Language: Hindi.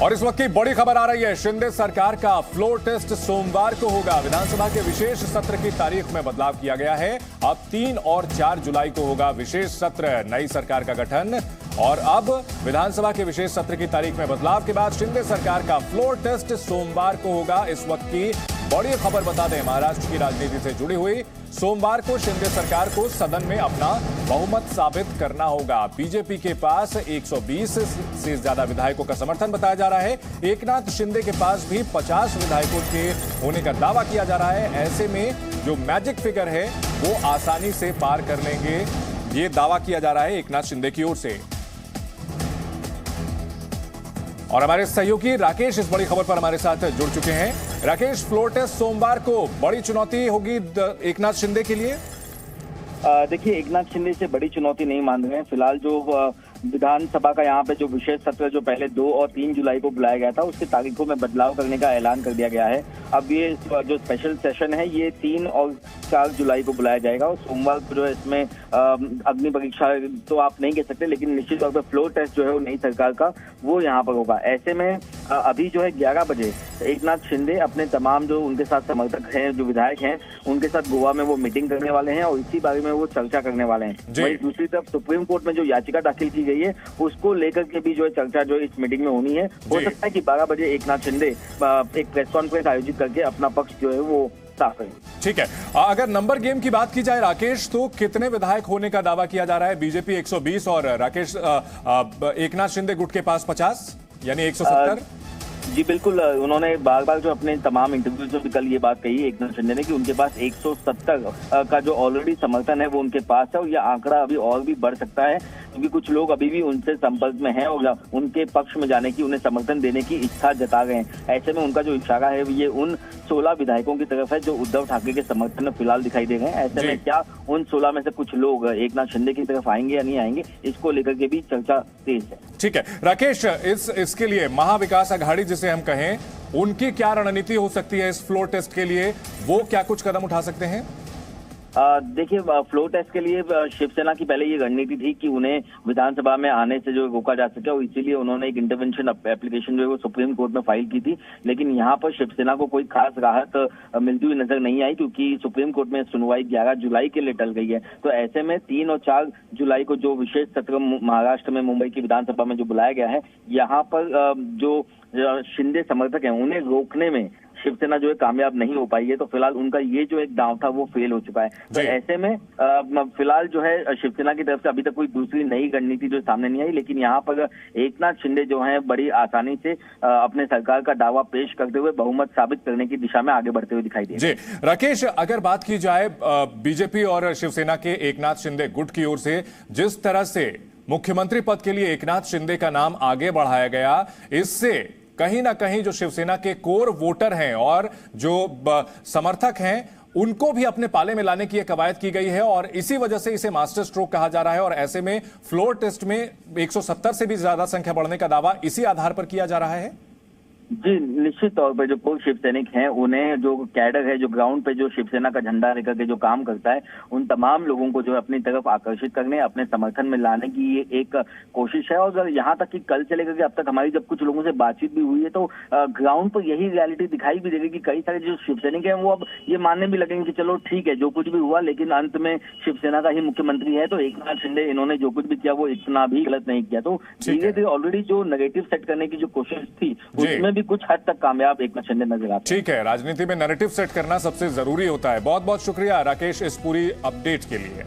और इस वक्त की बड़ी खबर आ रही है, शिंदे सरकार का फ्लोर टेस्ट सोमवार को होगा। विधानसभा के विशेष सत्र की तारीख में बदलाव किया गया है। अब 3 और 4 जुलाई को होगा विशेष सत्र, नई सरकार का गठन। और अब विधानसभा के विशेष सत्र की तारीख में बदलाव के बाद शिंदे सरकार का फ्लोर टेस्ट सोमवार को होगा। इस वक्त की बड़ी खबर बता दें, महाराष्ट्र की राजनीति से जुड़ी हुई, सोमवार को शिंदे सरकार को सदन में अपना बहुमत साबित करना होगा। बीजेपी के पास 120 से ज्यादा विधायकों का समर्थन बताया जा रहा है। एकनाथ शिंदे के पास भी 50 विधायकों के होने का दावा किया जा रहा है। ऐसे में जो मैजिक फिगर है वो आसानी से पार कर लेंगे, ये दावा किया जा रहा है एकनाथ शिंदे की ओर से। और हमारे सहयोगी राकेश इस बड़ी खबर पर हमारे साथ जुड़ चुके हैं। राकेश, फ्लोर टेस्ट सोमवार को बड़ी चुनौती होगी एकनाथ शिंदे के लिए? देखिए, एकनाथ शिंदे से बड़ी चुनौती नहीं मान रहे हैं। फिलहाल जो विधानसभा का यहाँ पे जो विशेष सत्र जो पहले 2 और 3 जुलाई को बुलाया गया था, उसकी तारीखों में बदलाव करने का ऐलान कर दिया गया है। अब ये जो स्पेशल सेशन है ये 3 और 4 जुलाई को बुलाया जाएगा। और सोमवार को जो है इसमें अग्नि परीक्षा तो आप नहीं कह सकते, लेकिन निश्चित तौर पर फ्लोर टेस्ट जो है वो नई सरकार का वो यहाँ पर होगा। ऐसे में अभी जो है 11 बजे एकनाथ शिंदे अपने तमाम जो उनके साथ समर्थक हैं, जो विधायक हैं, उनके साथ गोवा में वो मीटिंग करने वाले हैं और इसी बारे में वो चर्चा करने वाले हैं। वहीं दूसरी तरफ सुप्रीम कोर्ट में जो याचिका दाखिल की गई है उसको लेकर के भी जो है चर्चा जो इस मीटिंग में होनी है। हो सकता है कि 12 बजे एकनाथ शिंदे एक प्रेस कॉन्फ्रेंस आयोजित करके अपना पक्ष जो है वो साफ करें। ठीक है, अगर नंबर गेम की बात की जाए राकेश, तो कितने विधायक होने का दावा किया जा रहा है? बीजेपी 120 और राकेश एकनाथ शिंदे गुट के पास 50 यानी 170। जी बिल्कुल, उन्होंने बार बार जो अपने तमाम इंटरव्यूज में भी कल ये बात कही एकनाथ शिंदे ने कि उनके पास 170 का जो ऑलरेडी समर्थन है वो उनके पास है। और ये आंकड़ा अभी और भी बढ़ सकता है क्योंकि कुछ लोग अभी भी उनसे संपर्क में हैं और उनके पक्ष में जाने की, उन्हें समर्थन देने की इच्छा जता गए हैं। ऐसे में उनका जो इशारा है ये उन 16 विधायकों की तरफ है जो उद्धव ठाकरे के समर्थन में फिलहाल दिखाई दे रहे हैं। ऐसे में क्या उन 16 में से कुछ लोग एकनाथ शिंदे की तरफ आएंगे या नहीं आएंगे, इसको लेकर के भी चर्चा तेज है। ठीक है राकेश, इसके लिए महाविकास अघाड़ी जिसे हम कहें, उनकी क्या रणनीति हो सकती है इस फ्लोर टेस्ट के लिए? वो क्या कुछ कदम उठा सकते हैं? देखिए, फ्लोर टेस्ट के लिए शिवसेना की पहले ये रणनीति थी कि उन्हें विधानसभा में आने से जो रोका जा सके और इसीलिए उन्होंने एक इंटरवेंशन एप्लीकेशन जो है वो सुप्रीम कोर्ट में फाइल की थी। लेकिन यहाँ पर शिवसेना को कोई खास राहत मिलती हुई नजर नहीं आई क्योंकि सुप्रीम कोर्ट में सुनवाई 11 जुलाई के लिए टल गई है। तो ऐसे में 3 और 4 जुलाई को जो विशेष सत्र महाराष्ट्र में मुंबई की विधानसभा में जो बुलाया गया है, यहाँ पर जो शिंदे समर्थक हैं उन्हें रोकने में शिवसेना जो है कामयाब नहीं हो पाई है। तो फिलहाल उनका ये जो एक दांव था वो फेल हो चुका है। तो ऐसे में फिलहाल जो है शिवसेना की तरफ से अभी तक कोई दूसरी नई रणनीति जो सामने नहीं आई, लेकिन यहाँ पर एकनाथ शिंदे जो है बड़ी आसानी से अपने सरकार का दावा पेश करते हुए बहुमत साबित करने की दिशा में आगे बढ़ते हुए दिखाई दे रहे हैं। जी राकेश, अगर बात की जाए बीजेपी और शिवसेना के एकनाथ शिंदे गुट की ओर से जिस तरह से मुख्यमंत्री पद के लिए एकनाथ शिंदे का नाम आगे बढ़ाया गया, इससे कहीं ना कहीं जो शिवसेना के कोर वोटर हैं और जो समर्थक हैं उनको भी अपने पाले में लाने की कवायद की गई है और इसी वजह से इसे मास्टर स्ट्रोक कहा जा रहा है। और ऐसे में फ्लोर टेस्ट में 170 से भी ज्यादा संख्या बढ़ने का दावा इसी आधार पर किया जा रहा है। जी निश्चित तौर पर जो कोई शिव सैनिक हैं, उन्हें जो कैडर है, जो ग्राउंड पे जो शिवसेना का झंडा लेकर के जो काम करता है, उन तमाम लोगों को जो है अपनी तरफ आकर्षित करने, अपने समर्थन में लाने की ये एक कोशिश है। और यहाँ तक कि कल से लेकर के अब तक हमारी जब कुछ लोगों से बातचीत भी हुई है तो ग्राउंड पर यही रियलिटी दिखाई भी देगी कि कई सारे जो शिव सैनिक है वो अब ये मानने भी लगेंगे कि चलो ठीक है, जो कुछ भी हुआ लेकिन अंत में शिवसेना का ही मुख्यमंत्री है, तो एकनाथ शिंदे इन्होंने जो कुछ भी किया वो इतना भी गलत नहीं किया। तो धीरे धीरे ऑलरेडी जो नेगेटिव सेट करने की जो कोशिश थी उसमें भी कुछ हद तक कामयाब एकनाथ शिंदे नजर आते हैं। ठीक है, राजनीति में नैरेटिव सेट करना सबसे जरूरी होता है। बहुत बहुत शुक्रिया राकेश इस पूरी अपडेट के लिए।